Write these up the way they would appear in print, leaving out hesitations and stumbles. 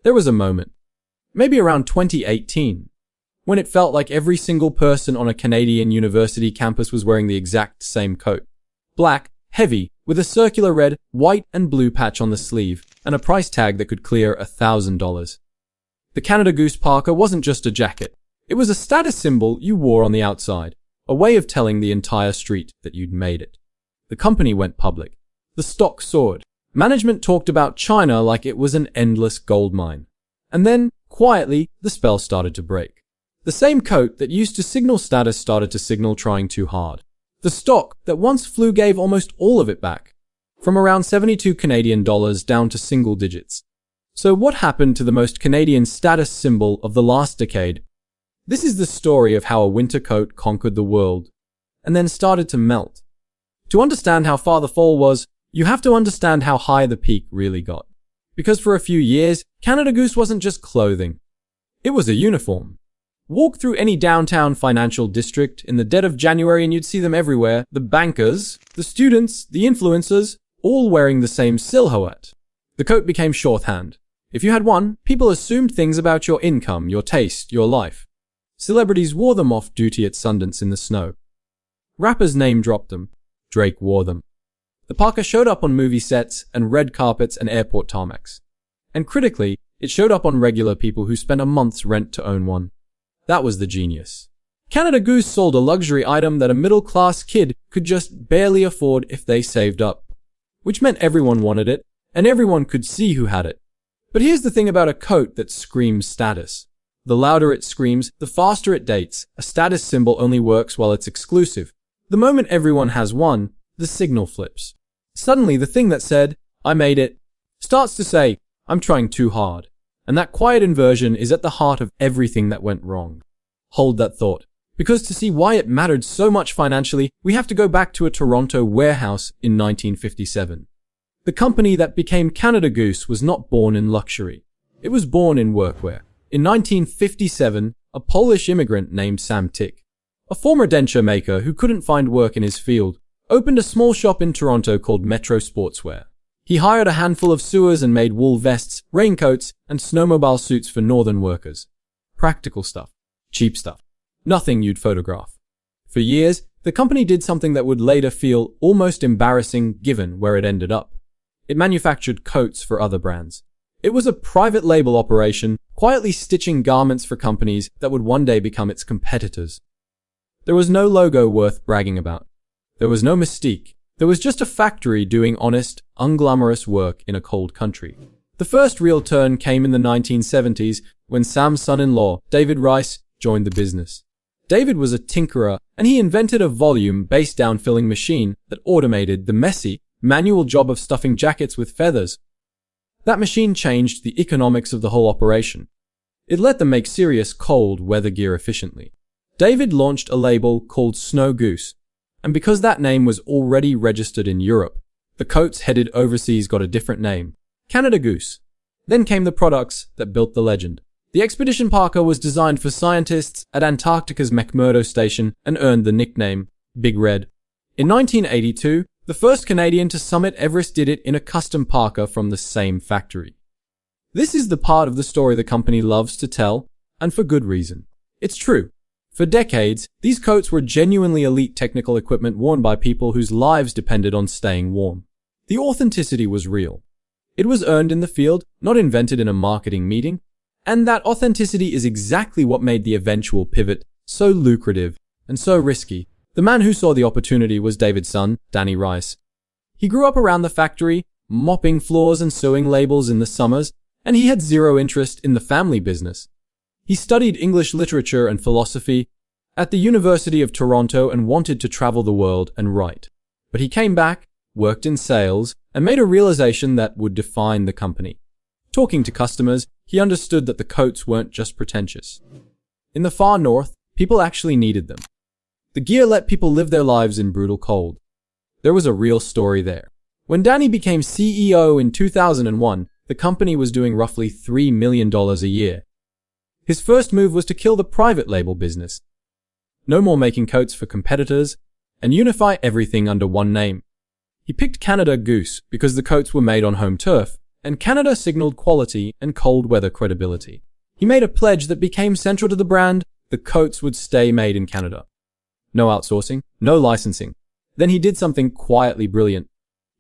There was a moment, maybe around 2018, when it felt like every single person on a Canadian university campus was wearing the exact same coat. Black, heavy, with a circular red, white, and blue patch on the sleeve, and a price tag that could clear $1,000. The Canada Goose parka wasn't just a jacket. It was a status symbol you wore on the outside, a way of telling the entire street that you'd made it. The company went public. The stock soared. Management talked about China like it was an endless gold mine. And then, quietly, the spell started to break. The same coat that used to signal status started to signal trying too hard. The stock that once flew gave almost all of it back, from around 72 Canadian dollars down to single digits. So what happened to the most Canadian status symbol of the last decade? This is the story of how a winter coat conquered the world, and then started to melt. To understand how far the fall was, you have to understand how high the peak really got. Because for a few years, Canada Goose wasn't just clothing. It was a uniform. Walk through any downtown financial district in the dead of January and you'd see them everywhere. The bankers, the students, the influencers, all wearing the same silhouette. The coat became shorthand. If you had one, people assumed things about your income, your taste, your life. Celebrities wore them off duty at Sundance in the snow. Rappers name-dropped them. Drake wore them. The parka showed up on movie sets and red carpets and airport tarmacs. And critically, it showed up on regular people who spent a month's rent to own one. That was the genius. Canada Goose sold a luxury item that a middle-class kid could just barely afford if they saved up. Which meant everyone wanted it, and everyone could see who had it. But here's the thing about a coat that screams status. The louder it screams, the faster it dates. A status symbol only works while it's exclusive. The moment everyone has one, the signal flips. Suddenly, the thing that said, "I made it," starts to say, "I'm trying too hard." And that quiet inversion is at the heart of everything that went wrong. Hold that thought. Because to see why it mattered so much financially, we have to go back to a Toronto warehouse in 1957. The company that became Canada Goose was not born in luxury. It was born in workwear. In 1957, a Polish immigrant named Sam Tick, a former denture maker who couldn't find work in his field, opened a small shop in Toronto called Metro Sportswear. He hired a handful of sewers and made wool vests, raincoats, and snowmobile suits for northern workers. Practical stuff. Cheap stuff. Nothing you'd photograph. For years, the company did something that would later feel almost embarrassing given where it ended up. It manufactured coats for other brands. It was a private label operation, quietly stitching garments for companies that would one day become its competitors. There was no logo worth bragging about. There was no mystique. There was just a factory doing honest, unglamorous work in a cold country. The first real turn came in the 1970s when Sam's son-in-law, Dani Reiss, joined the business. David was a tinkerer, and he invented a volume base-down filling machine that automated the messy, manual job of stuffing jackets with feathers. That machine changed the economics of the whole operation. It let them make serious cold weather gear efficiently. David launched a label called Snow Goose, and because that name was already registered in Europe, the coats headed overseas got a different name, Canada Goose. Then came the products that built the legend. The expedition parka was designed for scientists at Antarctica's McMurdo Station and earned the nickname Big Red. In 1982, the first Canadian to summit Everest did it in a custom parka from the same factory. This is the part of the story the company loves to tell, and for good reason. It's true. For decades, these coats were genuinely elite technical equipment worn by people whose lives depended on staying warm. The authenticity was real. It was earned in the field, not invented in a marketing meeting. And that authenticity is exactly what made the eventual pivot so lucrative and so risky. The man who saw the opportunity was David's son, Dani Reiss. He grew up around the factory, mopping floors and sewing labels in the summers, and he had zero interest in the family business. He studied English literature and philosophy at the University of Toronto and wanted to travel the world and write. But he came back, worked in sales, and made a realization that would define the company. Talking to customers, he understood that the coats weren't just pretentious. In the far north, people actually needed them. The gear let people live their lives in brutal cold. There was a real story there. When Dani became CEO in 2001, the company was doing roughly $3 million a year. His first move was to kill the private label business. No more making coats for competitors, and unify everything under one name. He picked Canada Goose because the coats were made on home turf, and Canada signaled quality and cold weather credibility. He made a pledge that became central to the brand: the coats would stay made in Canada. No outsourcing, no licensing. Then he did something quietly brilliant.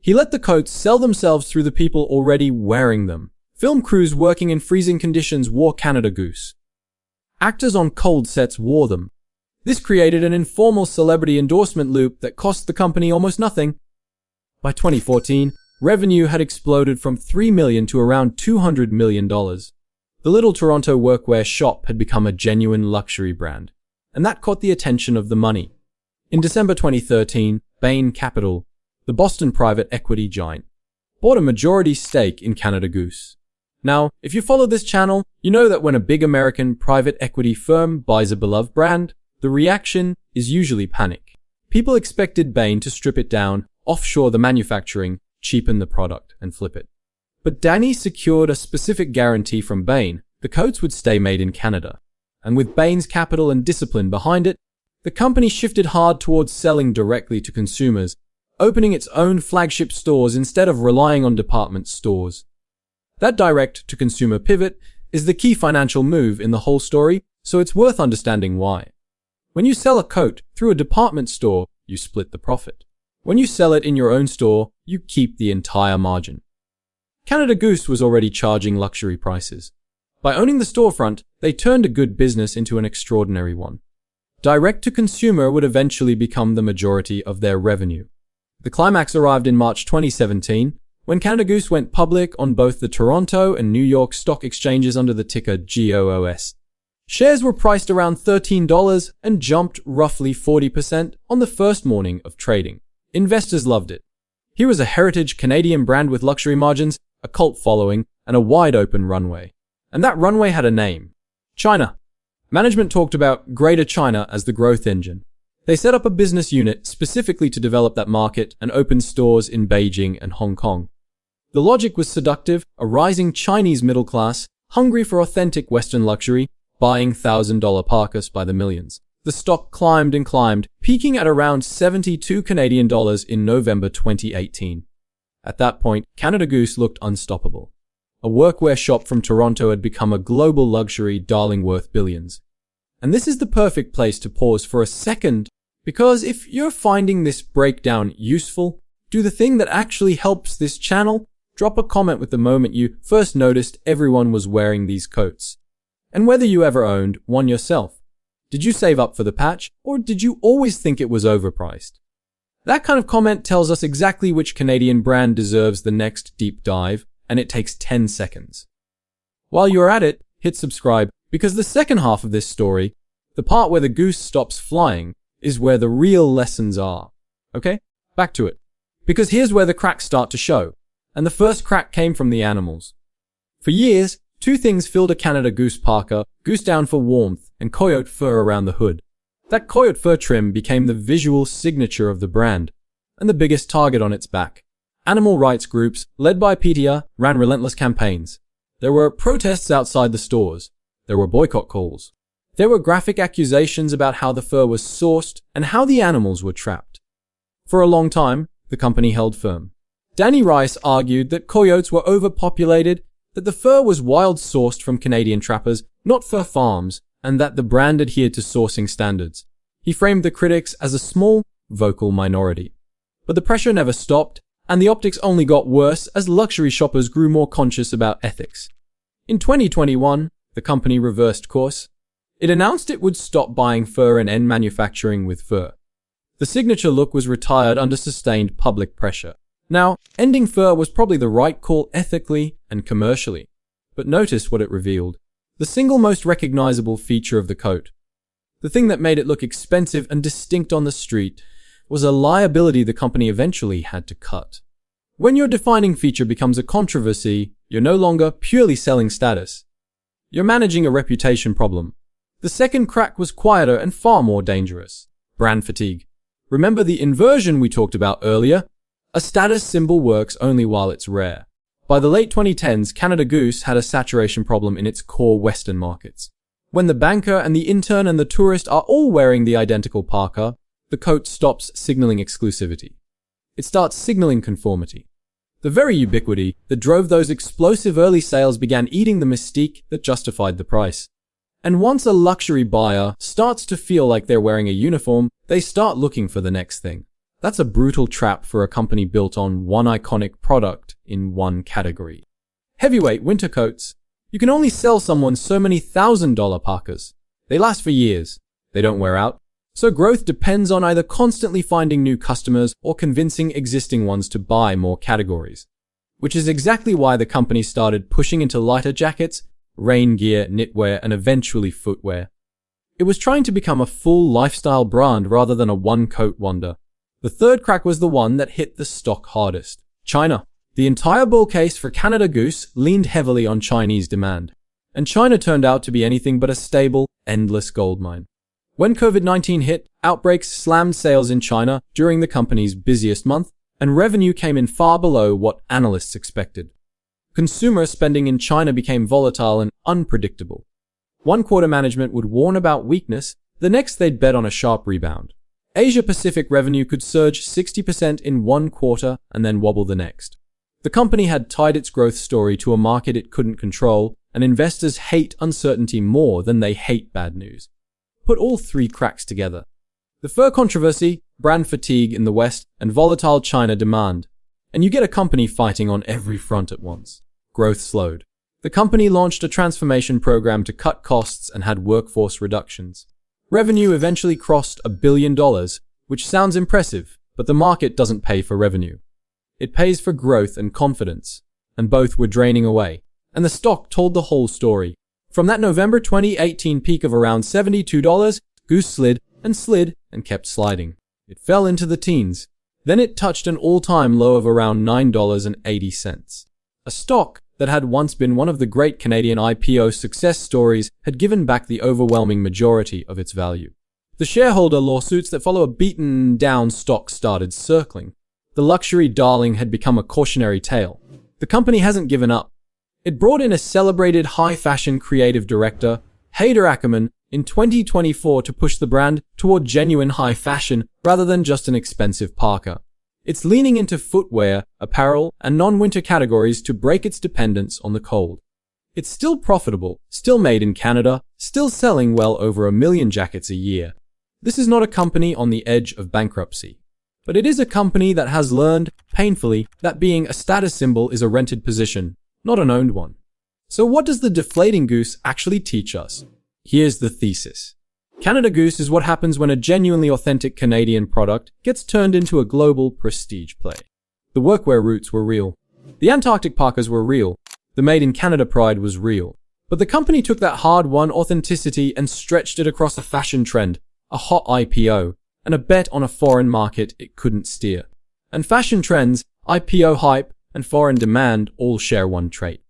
He let the coats sell themselves through the people already wearing them. Film crews working in freezing conditions wore Canada Goose. Actors on cold sets wore them. This created an informal celebrity endorsement loop that cost the company almost nothing. By 2014, revenue had exploded from $3 million to around $200 million. The little Toronto workwear shop had become a genuine luxury brand, and that caught the attention of the money. In December 2013, Bain Capital, the Boston private equity giant, bought a majority stake in Canada Goose. Now, if you follow this channel, you know that when a big American private equity firm buys a beloved brand, the reaction is usually panic. People expected Bain to strip it down, offshore the manufacturing, cheapen the product, and flip it. But Dani secured a specific guarantee from Bain: the coats would stay made in Canada. And with Bain's capital and discipline behind it, the company shifted hard towards selling directly to consumers, opening its own flagship stores instead of relying on department stores. That direct-to-consumer pivot is the key financial move in the whole story, so it's worth understanding why. When you sell a coat through a department store, you split the profit. When you sell it in your own store, you keep the entire margin. Canada Goose was already charging luxury prices. By owning the storefront, they turned a good business into an extraordinary one. Direct-to-consumer would eventually become the majority of their revenue. The climax arrived in March 2017, when Canada Goose went public on both the Toronto and New York stock exchanges under the ticker GOOS. Shares were priced around $13 and jumped roughly 40% on the first morning of trading. Investors loved it. Here was a heritage Canadian brand with luxury margins, a cult following, and a wide-open runway. And that runway had a name: China. Management talked about Greater China as the growth engine. They set up a business unit specifically to develop that market and opened stores in Beijing and Hong Kong. The logic was seductive: a rising Chinese middle class, hungry for authentic Western luxury, buying $1,000 parkas by the millions. The stock climbed and climbed, peaking at around $72 Canadian in November 2018. At that point, Canada Goose looked unstoppable. A workwear shop from Toronto had become a global luxury darling worth billions. And this is the perfect place to pause for a second, because if you're finding this breakdown useful, do the thing that actually helps this channel: drop a comment with the moment you first noticed everyone was wearing these coats, and whether you ever owned one yourself. Did you save up for the patch, or did you always think it was overpriced? That kind of comment tells us exactly which Canadian brand deserves the next deep dive, and it takes 10 seconds. While you're at it, hit subscribe, because the second half of this story, the part where the goose stops flying, is where the real lessons are. Okay? Back to it. Because here's where the cracks start to show. And the first crack came from the animals. For years, two things filled a Canada Goose parka: goose down for warmth and coyote fur around the hood. That coyote fur trim became the visual signature of the brand, and the biggest target on its back. Animal rights groups, led by PETA, ran relentless campaigns. There were protests outside the stores. There were boycott calls. There were graphic accusations about how the fur was sourced and how the animals were trapped. For a long time, the company held firm. Dani Reiss argued that coyotes were overpopulated, that the fur was wild-sourced from Canadian trappers, not fur farms, and that the brand adhered to sourcing standards. He framed the critics as a small, vocal minority. But the pressure never stopped, and the optics only got worse as luxury shoppers grew more conscious about ethics. In 2021, the company reversed course. It announced it would stop buying fur and end manufacturing with fur. The signature look was retired under sustained public pressure. Now, ending fur was probably the right call ethically and commercially. But notice what it revealed. The single most recognizable feature of the coat, the thing that made it look expensive and distinct on the street, was a liability the company eventually had to cut. When your defining feature becomes a controversy, you're no longer purely selling status. You're managing a reputation problem. The second crack was quieter and far more dangerous: brand fatigue. Remember the inversion we talked about earlier? A status symbol works only while it's rare. By the late 2010s, Canada Goose had a saturation problem in its core Western markets. When the banker and the intern and the tourist are all wearing the identical parka, the coat stops signaling exclusivity. It starts signaling conformity. The very ubiquity that drove those explosive early sales began eating the mystique that justified the price. And once a luxury buyer starts to feel like they're wearing a uniform, they start looking for the next thing. That's a brutal trap for a company built on one iconic product in one category. Heavyweight winter coats. You can only sell someone so many $1,000 parkas. They last for years. They don't wear out. So growth depends on either constantly finding new customers or convincing existing ones to buy more categories. Which is exactly why the company started pushing into lighter jackets, rain gear, knitwear, and eventually footwear. It was trying to become a full lifestyle brand rather than a one-coat wonder. The third crack was the one that hit the stock hardest. China. The entire bull case for Canada Goose leaned heavily on Chinese demand. And China turned out to be anything but a stable, endless goldmine. When COVID-19 hit, outbreaks slammed sales in China during the company's busiest month, and revenue came in far below what analysts expected. Consumer spending in China became volatile and unpredictable. One quarter management would warn about weakness, the next they'd bet on a sharp rebound. Asia-Pacific revenue could surge 60% in one quarter and then wobble the next. The company had tied its growth story to a market it couldn't control, and investors hate uncertainty more than they hate bad news. Put all three cracks together. The fur controversy, brand fatigue in the West, and volatile China demand. And you get a company fighting on every front at once. Growth slowed. The company launched a transformation program to cut costs and had workforce reductions. Revenue eventually crossed $1 billion, which sounds impressive, but the market doesn't pay for revenue. It pays for growth and confidence, and both were draining away. And the stock told the whole story. From that November 2018 peak of around $72, Goose slid and kept sliding. It fell into the teens. Then it touched an all-time low of around $9.80. A stock that had once been one of the great Canadian IPO success stories had given back the overwhelming majority of its value. The shareholder lawsuits that follow a beaten-down stock started circling. The luxury darling had become a cautionary tale. The company hasn't given up. It brought in a celebrated high-fashion creative director, Haider Ackermann, in 2024 to push the brand toward genuine high fashion rather than just an expensive parka. It's leaning into footwear, apparel, and non-winter categories to break its dependence on the cold. It's still profitable, still made in Canada, still selling well over 1 million jackets a year. This is not a company on the edge of bankruptcy. But it is a company that has learned, painfully, that being a status symbol is a rented position, not an owned one. So what does the deflating goose actually teach us? Here's the thesis. Canada Goose is what happens when a genuinely authentic Canadian product gets turned into a global prestige play. The workwear roots were real. The Antarctic parkas were real. The made in Canada pride was real. But the company took that hard-won authenticity and stretched it across a fashion trend, a hot IPO, and a bet on a foreign market it couldn't steer. And fashion trends, IPO hype, and foreign demand all share one trait.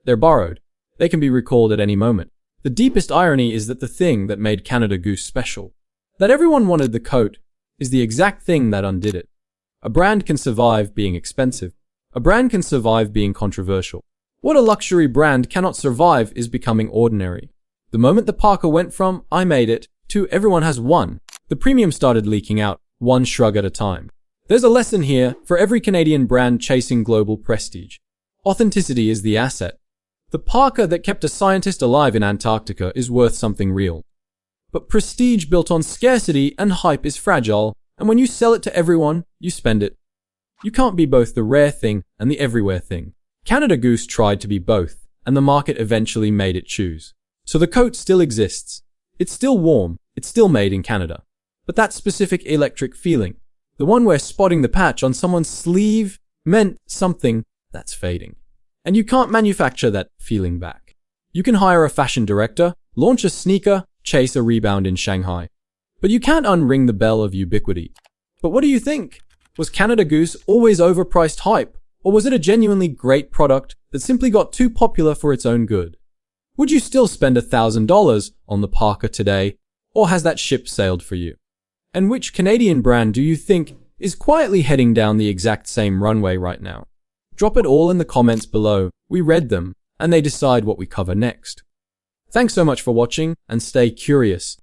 They're borrowed. They can be recalled at any moment. The deepest irony is that the thing that made Canada Goose special, that everyone wanted the coat, is the exact thing that undid it. A brand can survive being expensive. A brand can survive being controversial. What a luxury brand cannot survive is becoming ordinary. The moment the parka went from, I made it, to everyone has one, the premium started leaking out, one shrug at a time. There's a lesson here for every Canadian brand chasing global prestige. Authenticity is the asset. The parka that kept a scientist alive in Antarctica is worth something real. But prestige built on scarcity and hype is fragile, and when you sell it to everyone, you spend it. You can't be both the rare thing and the everywhere thing. Canada Goose tried to be both, and the market eventually made it choose. So the coat still exists. It's still warm, it's still made in Canada. But that specific electric feeling, the one where spotting the patch on someone's sleeve meant something, that's fading. And you can't manufacture that feeling back. You can hire a fashion director, launch a sneaker, chase a rebound in Shanghai. But you can't unring the bell of ubiquity. But what do you think? Was Canada Goose always overpriced hype? Or was it a genuinely great product that simply got too popular for its own good? Would you still spend $1,000 on the parka today? Or has that ship sailed for you? And which Canadian brand do you think is quietly heading down the exact same runway right now? Drop it all in the comments below. We read them, and they decide what we cover next. Thanks so much for watching, and stay curious.